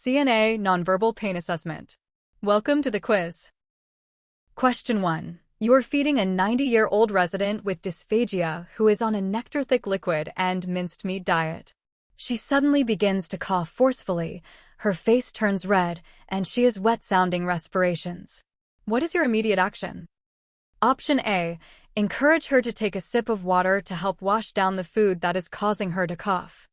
CNA Nonverbal Pain Assessment. Welcome to the quiz. Question 1. You are feeding a 90-year-old resident with dysphagia who is on a nectar-thick liquid and minced meat diet. She suddenly begins to cough forcefully, her face turns red, and she has wet-sounding respirations. What is your immediate action? Option A. Encourage her to take a sip of water to help wash down the food that is causing her to cough.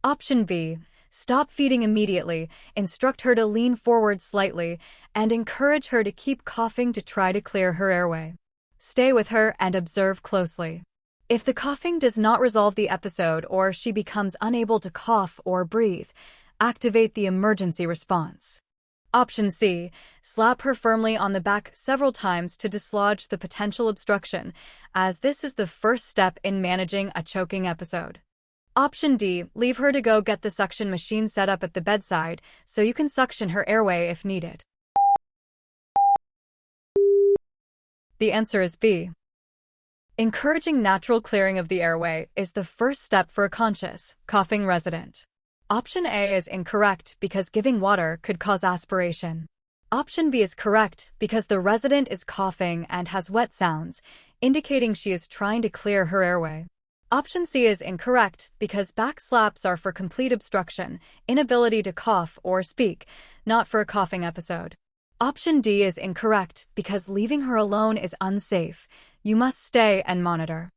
Option B. Stop feeding immediately, instruct her to lean forward slightly, and encourage her to keep coughing to try to clear her airway. Stay with her and observe closely. If the coughing does not resolve the episode or she becomes unable to cough or breathe, activate the emergency response. Option C. Slap her firmly on the back several times to dislodge the potential obstruction, as this is the first step in managing a choking episode. Option D. Leave her to go get the suction machine set up at the bedside so you can suction her airway if needed. The answer is B. Encouraging natural clearing of the airway is the first step for a conscious, coughing resident. Option A is incorrect because giving water could cause aspiration. Option B is correct because the resident is coughing and has wet sounds, indicating she is trying to clear her airway. Option C is incorrect because back slaps are for complete obstruction, inability to cough or speak, not for a coughing episode. Option D is incorrect because leaving her alone is unsafe. You must stay and monitor.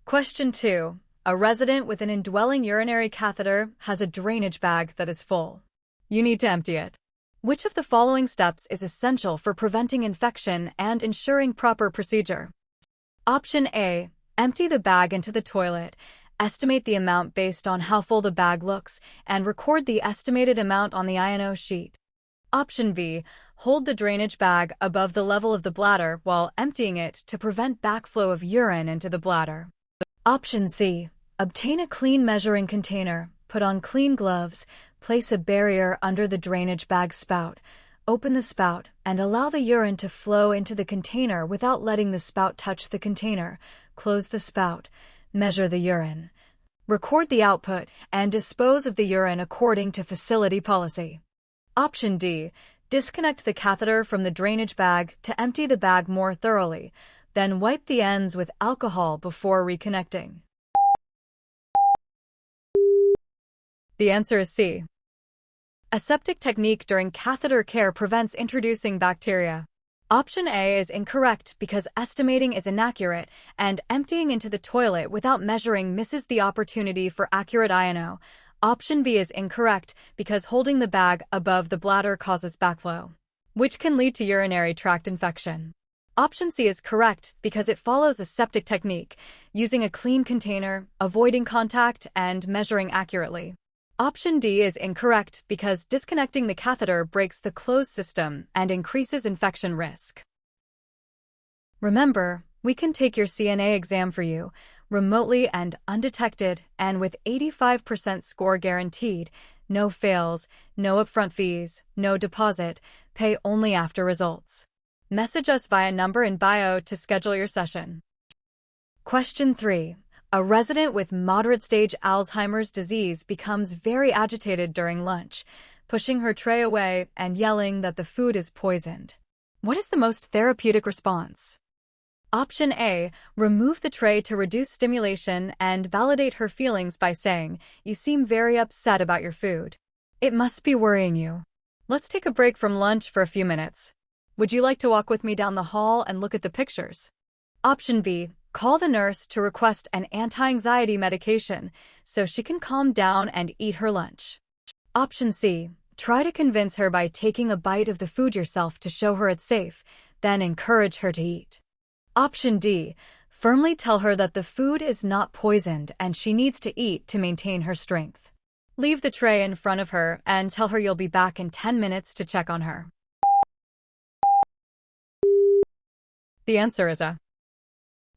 Question 2. A resident with an indwelling urinary catheter has a drainage bag that is full. You need to empty it. Which of the following steps is essential for preventing infection and ensuring proper procedure? Option A. Empty the bag into the toilet, estimate the amount based on how full the bag looks, and record the estimated amount on the INO sheet. Option B. Hold the drainage bag above the level of the bladder while emptying it to prevent backflow of urine into the bladder. Option C. Obtain a clean measuring container, put on clean gloves, place a barrier under the drainage bag spout, open the spout, and allow the urine to flow into the container without letting the spout touch the container. Close the spout, measure the urine, record the output, and dispose of the urine according to facility policy. Option D. Disconnect the catheter from the drainage bag to empty the bag more thoroughly, then wipe the ends with alcohol before reconnecting. The answer is C. Aseptic technique during catheter care prevents introducing bacteria. Option A is incorrect because estimating is inaccurate and emptying into the toilet without measuring misses the opportunity for accurate INO. Option B is incorrect because holding the bag above the bladder causes backflow, which can lead to urinary tract infection. Option C is correct because it follows a septic technique, using a clean container, avoiding contact, and measuring accurately. Option D is incorrect because disconnecting the catheter breaks the closed system and increases infection risk. Remember, we can take your CNA exam for you, remotely and undetected, and with 85% score guaranteed, no fails, no upfront fees, no deposit, pay only after results. Message us via number in bio to schedule your session. Question 3. A resident with moderate-stage Alzheimer's disease becomes very agitated during lunch, pushing her tray away and yelling that the food is poisoned. What is the most therapeutic response? Option A. Remove the tray to reduce stimulation and validate her feelings by saying, "You seem very upset about your food. It must be worrying you. Let's take a break from lunch for a few minutes. Would you like to walk with me down the hall and look at the pictures?" Option B. Call the nurse to request an anti-anxiety medication so she can calm down and eat her lunch. Option C. Try to convince her by taking a bite of the food yourself to show her it's safe, then encourage her to eat. Option D. Firmly tell her that the food is not poisoned and she needs to eat to maintain her strength. Leave the tray in front of her and tell her you'll be back in 10 minutes to check on her. The answer is A.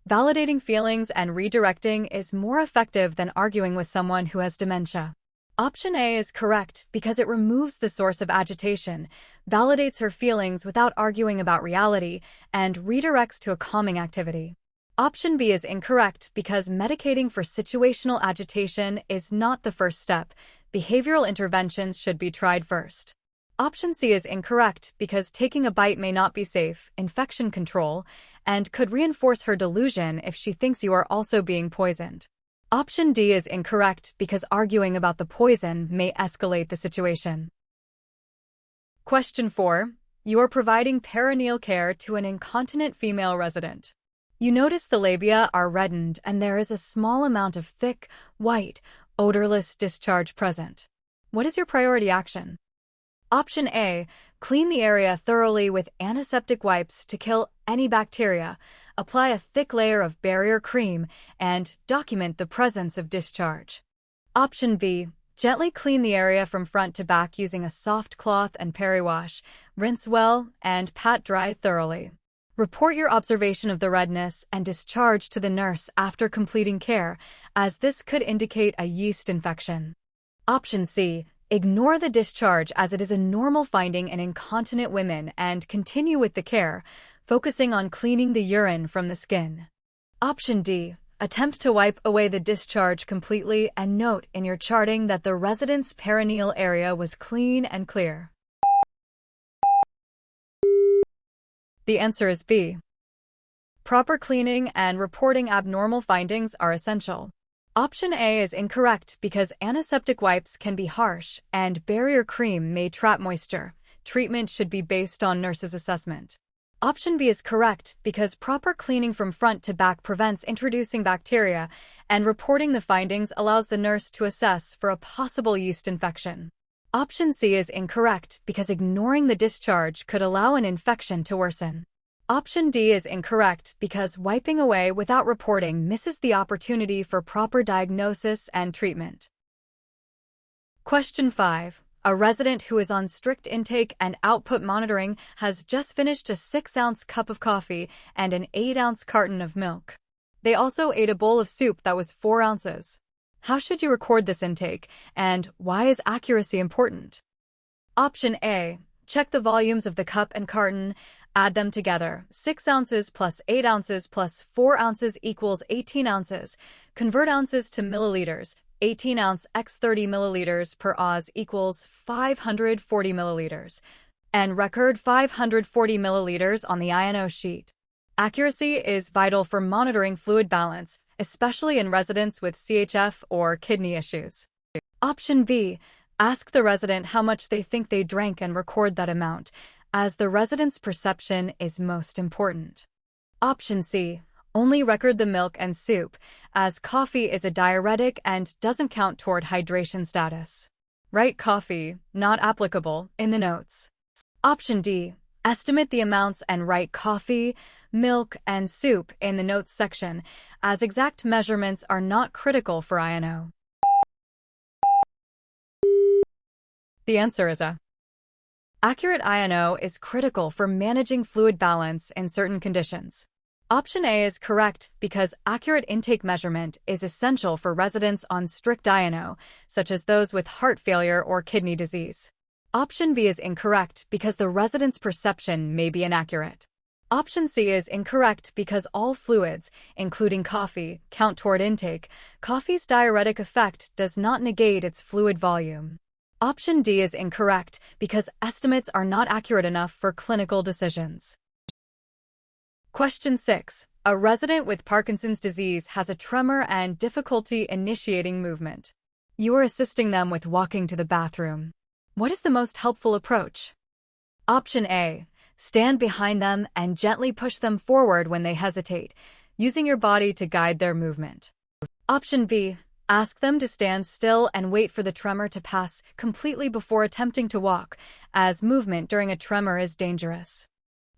Validating feelings and redirecting is more effective than arguing with someone who has dementia. Option A is correct because it removes the source of agitation, validates her feelings without arguing about reality, and redirects to a calming activity. Option B is incorrect because medicating for situational agitation is not the first step, behavioral interventions should be tried first. Option C is incorrect because taking a bite may not be safe, infection control, and could reinforce her delusion if she thinks you are also being poisoned. Option D is incorrect because arguing about the poison may escalate the situation. Question 4. You are providing perineal care to an incontinent female resident. You notice the labia are reddened and there is a small amount of thick, white, odorless discharge present. What is your priority action? Option A. Clean the area thoroughly with antiseptic wipes to kill any bacteria, apply a thick layer of barrier cream, and document the presence of discharge. Option B. Gently clean the area from front to back using a soft cloth and peri-wash, rinse well, and pat dry thoroughly. Report your observation of the redness and discharge to the nurse after completing care, as this could indicate a yeast infection. Option C. Ignore the discharge as it is a normal finding in incontinent women and continue with the care, focusing on cleaning the urine from the skin. Option D. Attempt to wipe away the discharge completely and note in your charting that the resident's perineal area was clean and clear. The answer is B. Proper cleaning and reporting abnormal findings are essential. Option A is incorrect because antiseptic wipes can be harsh and barrier cream may trap moisture. Treatment should be based on nurse's assessment. Option B is correct because proper cleaning from front to back prevents introducing bacteria, and reporting the findings allows the nurse to assess for a possible yeast infection. Option C is incorrect because ignoring the discharge could allow an infection to worsen. Option D is incorrect because wiping away without reporting misses the opportunity for proper diagnosis and treatment. Question 5. A resident who is on strict intake and output monitoring has just finished a 6-ounce cup of coffee and an 8-ounce carton of milk. They also ate a bowl of soup that was 4 ounces. How should you record this intake, and why is accuracy important? Option A. Check the volumes of the cup and carton. Add them together. 6 ounces plus 8 ounces plus 4 ounces equals 18 ounces. Convert ounces to milliliters. 18 ounce x 30 milliliters per Oz equals 540 milliliters. And record 540 milliliters on the INO sheet. Accuracy is vital for monitoring fluid balance, especially in residents with CHF or kidney issues. Option B. Ask the resident how much they think they drank and record that amount, as the resident's perception is most important. Option C. Only record the milk and soup, as coffee is a diuretic and doesn't count toward hydration status. Write coffee, not applicable, in the notes. Option D. Estimate the amounts and write coffee, milk, and soup in the notes section, as exact measurements are not critical for INO. The answer is A. Accurate INO is critical for managing fluid balance in certain conditions. Option A is correct because accurate intake measurement is essential for residents on strict INO, such as those with heart failure or kidney disease. Option B is incorrect because the resident's perception may be inaccurate. Option C is incorrect because all fluids, including coffee, count toward intake. Coffee's diuretic effect does not negate its fluid volume. Option D is incorrect because estimates are not accurate enough for clinical decisions. Question 6. A resident with Parkinson's disease has a tremor and difficulty initiating movement. You are assisting them with walking to the bathroom. What is the most helpful approach? Option A. Stand behind them and gently push them forward when they hesitate, using your body to guide their movement. Option B. Ask them to stand still and wait for the tremor to pass completely before attempting to walk, as movement during a tremor is dangerous.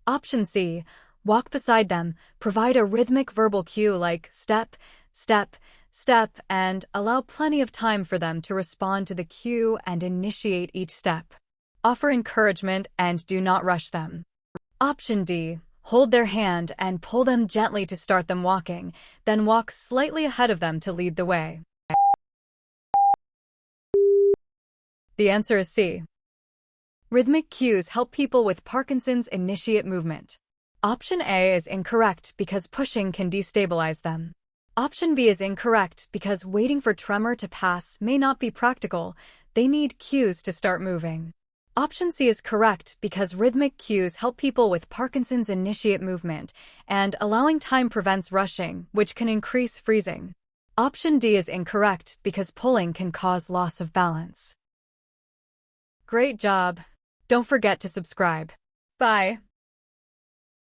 Option C. Walk beside them, provide a rhythmic verbal cue like step, step, step, and allow plenty of time for them to respond to the cue and initiate each step. Offer encouragement and do not rush them. Option D. Hold their hand and pull them gently to start them walking, then walk slightly ahead of them to lead the way. The answer is C. Rhythmic cues help people with Parkinson's initiate movement. Option A is incorrect because pushing can destabilize them. Option B is incorrect because waiting for tremor to pass may not be practical. They need cues to start moving. Option C is correct because rhythmic cues help people with Parkinson's initiate movement, and allowing time prevents rushing, which can increase freezing. Option D is incorrect because pulling can cause loss of balance. Great job! Don't forget to subscribe. Bye!